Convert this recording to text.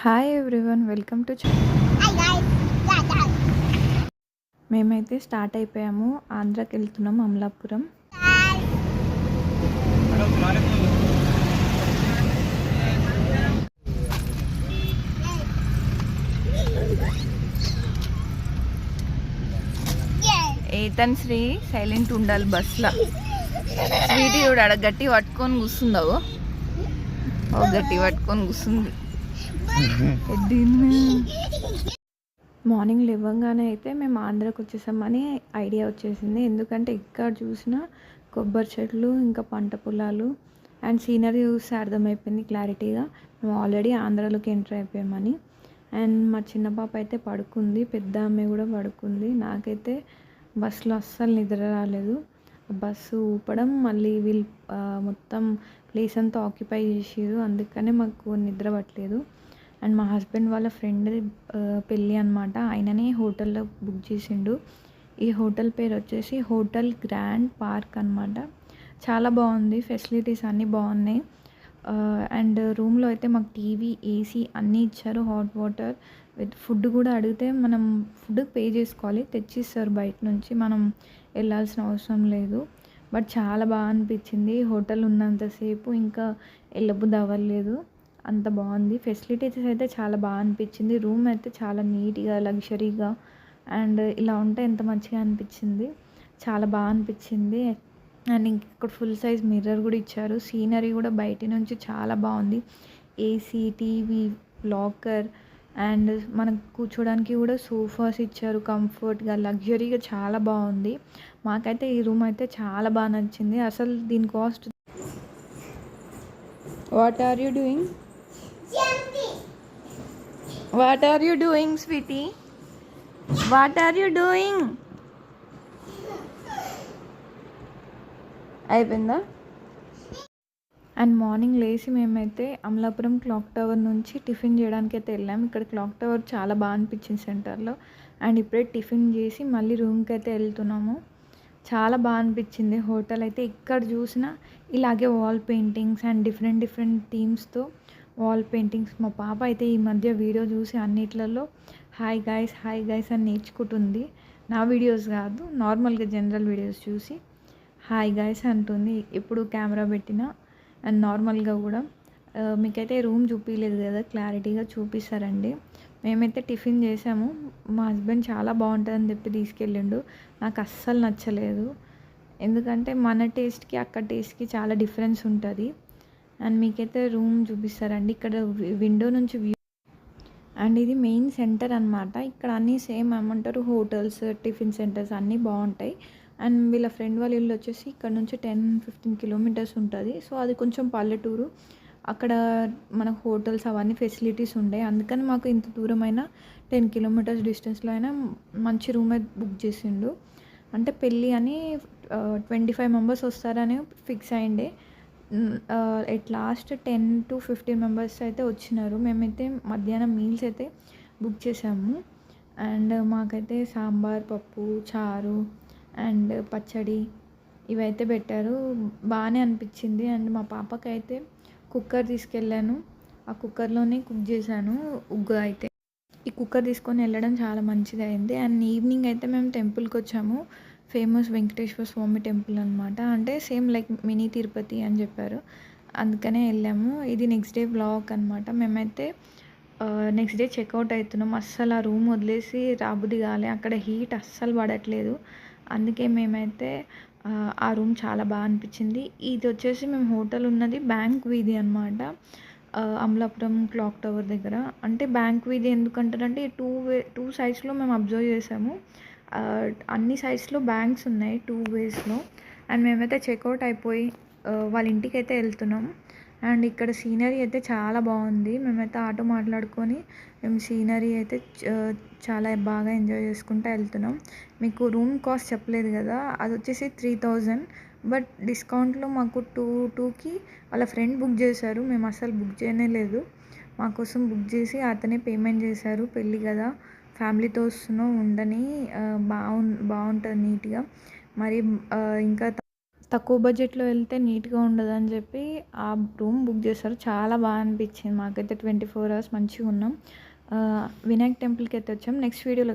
Hi everyone, welcome to మేమైతే start అయిపోయాము. ఆంధ్రాకి వెళ్తున్నాం, అమలాపురం. ఏతన్ శ్రీ సైలెంట్ ఉండాలి బస్లో. స్వీటీ కూడా ఆడ గట్టి పట్టుకొని కూర్చుందావు. గట్టి పట్టుకొని కూర్చుంది. మార్నింగ్ లేవగానే అయితే మేము ఆంధ్రాకి వచ్చేసామని ఐడియా వచ్చేసింది. ఎందుకంటే ఇక్కడ చూసిన కొబ్బరి చెట్లు, ఇంకా పంట పొలాలు అండ్ సీనరీ చూస్తే అర్థమైపోయింది క్లారిటీగా మేము ఆల్రెడీ ఆంధ్రాలోకి ఎంటర్ అయిపోయామని. అండ్ మా చిన్న పాప అయితే పడుకుంది, పెద్ద అమ్మాయి కూడా పడుకుంది. నాకైతే బస్సులో అస్సలు నిద్ర రాలేదు. బస్సు ఊపడం, మళ్ళీ వీళ్ళు మొత్తం ప్లేస్ అంతా ఆక్యుపై చేసారు, అందుకనే మాకు నిద్ర పట్టలేదు. అండ్ మా హస్బెండ్ వాళ్ళ ఫ్రెండ్ పెళ్ళి అనమాట, ఆయననే హోటల్లో బుక్ చేసిండు. ఈ హోటల్ పేరు వచ్చేసి హోటల్ గ్రాండ్ పార్క్ అనమాట. చాలా బాగుంది, ఫెసిలిటీస్ అన్నీ బాగున్నాయి. అండ్ రూమ్లో అయితే మాకు టీవీ, ఏసీ అన్నీ ఇచ్చారు, హాట్ వాటర్ విత్ ఫుడ్ కూడా. అడిగితే మనం ఫుడ్ పే చేసుకోవాలి, తెచ్చిస్తారు బయట నుంచి, మనం వెళ్ళాల్సిన అవసరం లేదు. బట్ చాలా బాగా అనిపించింది. హోటల్ ఉన్నంతసేపు ఇంకా వెళ్ళబుద్ధి అవ్వలేదు, అంత బాగుంది. ఫెసిలిటీస్ అయితే చాలా బాగా అనిపించింది. రూమ్ అయితే చాలా నీట్గా, లగ్జరీగా అండ్ ఇలా ఉంటే ఎంత మంచిగా అనిపించింది, చాలా బాగా అనిపించింది. అండ్ ఇక్కడ ఫుల్ సైజ్ మిర్రర్ కూడా ఇచ్చారు. సీనరీ కూడా బయట నుంచి చాలా బాగుంది. ఏసీ, టీవీ, లాకర్ అండ్ మనకు కూర్చోడానికి కూడా సోఫాస్ ఇచ్చారు. కంఫర్ట్గా, లగ్జరీగా చాలా బాగుంది. మాకైతే ఈ రూమ్ అయితే చాలా బాగా నచ్చింది. అసలు దీని cost. What are you doing? What are you doing, sweetie? What are you doing? అయిపోయిందా? అండ్ మార్నింగ్ లేచి మేమైతే అమలాపురం క్లాక్ టవర్ నుంచి టిఫిన్ చేయడానికి అయితే వెళ్ళాము. ఇక్కడ క్లాక్ టవర్ చాలా బాగా అనిపించింది సెంటర్లో. అండ్ ఇప్పుడే టిఫిన్ చేసి మళ్ళీ రూమ్కి అయితే వెళ్తున్నాము. చాలా బాగా అనిపించింది హోటల్ అయితే. ఇక్కడ చూసినా ఇలాగే వాల్ పెయింటింగ్స్ అండ్ డిఫరెంట్ థీమ్స్తో వాల్ పెయింటింగ్స్. మా పాప అయితే ఈ మధ్య వీడియో చూసి అన్నిట్లలో హాయ్ గైస్ అని నేర్చుకుంటుంది. నా వీడియోస్ కాదు, నార్మల్గా జనరల్ వీడియోస్ చూసి హాయ్ గైస్ అంటుంది ఎప్పుడు కెమెరా పెట్టినా. అండ్ నార్మల్గా కూడా మీకైతే రూమ్ చూపించలేదు కదా, క్లారిటీగా చూపిస్తారండి. మేమైతే టిఫిన్ చేసాము. మా హస్బెండ్ చాలా బాగుంటుందని చెప్పి తీసుకెళ్ళిండు. నాకు అస్సలు నచ్చలేదు, ఎందుకంటే మన టేస్ట్కి అక్కడ టేస్ట్కి చాలా డిఫరెన్స్ ఉంటుంది. అండ్ మీకైతే రూమ్ చూపిస్తారండి. ఇక్కడ విండో నుంచి వ్యూ. అండ్ ఇది మెయిన్ సెంటర్ అనమాట. ఇక్కడ అన్నీ సేమ్ ఏమంటారు, హోటల్స్, టిఫిన్ సెంటర్స్ అన్నీ బాగుంటాయి. అండ్ వీళ్ళ ఫ్రెండ్ వాళ్ళ ఇల్లు వచ్చేసి ఇక్కడ నుంచి 10-15 కిలోమీటర్స్ ఉంటుంది. సో అది కొంచెం పల్లెటూరు. అక్కడ మనకు హోటల్స్ అవన్నీ ఫెసిలిటీస్ ఉండే, అందుకని మాకు ఇంత దూరమైన 10 కిలోమీటర్స్ డిస్టెన్స్లో అయినా మంచి రూమ్ అయితే బుక్ చేసిండు. అంటే పెళ్ళి అని 25 మెంబర్స్ వస్తారని ఫిక్స్ అయ్యిండే. ఎట్ లాస్ట్ 10-15 మెంబర్స్ అయితే వచ్చినారు. మేమైతే మధ్యాహ్నం మీల్స్ అయితే బుక్ చేసాము. అండ్ మాకైతే సాంబార్, పప్పు, చారు అండ్ పచ్చడి ఇవైతే పెట్టారు. బాగానే అనిపించింది. అండ్ మా పాపకైతే కుక్కర్ తీసుకెళ్ళాను, ఆ కుక్కర్లోనే కుక్ చేశాను ఉగ్గు అయితే. ఈ కుక్కర్ తీసుకొని వెళ్ళడం చాలా మంచిది అయింది. అండ్ ఈవినింగ్ అయితే మేము టెంపుల్కి వచ్చాము. ఫేమస్ వెంకటేశ్వర స్వామి టెంపుల్ అనమాట. అంటే సేమ్ లైక్ మినీ తిరుపతి అని చెప్పారు, అందుకనే వెళ్ళాము. ఇది నెక్స్ట్ డే వ్లాగ్ అనమాట. మేమైతే నెక్స్ట్ డే చెక్అవుట్ అవుతున్నాం. అస్సలు ఆ రూమ్ వదిలేసి రాబుద్ది కాలే, అక్కడ హీట్ అస్సలు పడట్లేదు. అందుకే మేమైతే ఆ రూమ్ చాలా బాగా అనిపించింది. ఇది వచ్చేసి మేము హోటల్ ఉన్నది బ్యాంక్ వీధి అనమాట, అమలాపురం క్లాక్ టవర్ దగ్గర. అంటే బ్యాంక్ వీధి ఎందుకంటారంటే టూ సైడ్స్లో మేము అబ్జర్వ్ చేసాము, అన్ని సైడ్స్లో బ్యాంక్స్ ఉన్నాయి 2 వేస్లో. అండ్ మేమైతే చెక్అవుట్ అయిపోయి వాళ్ళ ఇంటికి అయితే వెళ్తున్నాం. అండ్ ఇక్కడ సీనరీ అయితే చాలా బాగుంది. మేమైతే ఆటో మాట్లాడుకొని మేము సీనరీ అయితే చాలా బాగా ఎంజాయ్ చేసుకుంటూ వెళ్తున్నాం. మీకు రూమ్ కాస్ట్ చెప్పలేదు కదా, అది వచ్చేసి 3000. బట్ డిస్కౌంట్లో మాకు 2కి వాళ్ళ ఫ్రెండ్ బుక్ చేశారు. మేము అసలు బుక్ చేయనే లేదు, మా కోసం బుక్ చేసి అతనే పేమెంట్ చేశారు. పెళ్ళి కదా, ఫ్యామిలీతో వస్తున్నాం, ఉండని బాగుంటుంది నీట్గా. మరి ఇంకా తక్కువ బడ్జెట్‌లో వెళ్తే నీట్‌గా ఉండదని చెప్పి ఆ రూమ్ బుక్ చేశారు. చాలా బాగా అనిపించింది మాకైతే. 24 అవర్స్ మంచిగున్నాం. వినాయక్ టెంపుల్‌కైతే వచ్చాం. నెక్స్ట్ వీడియోలో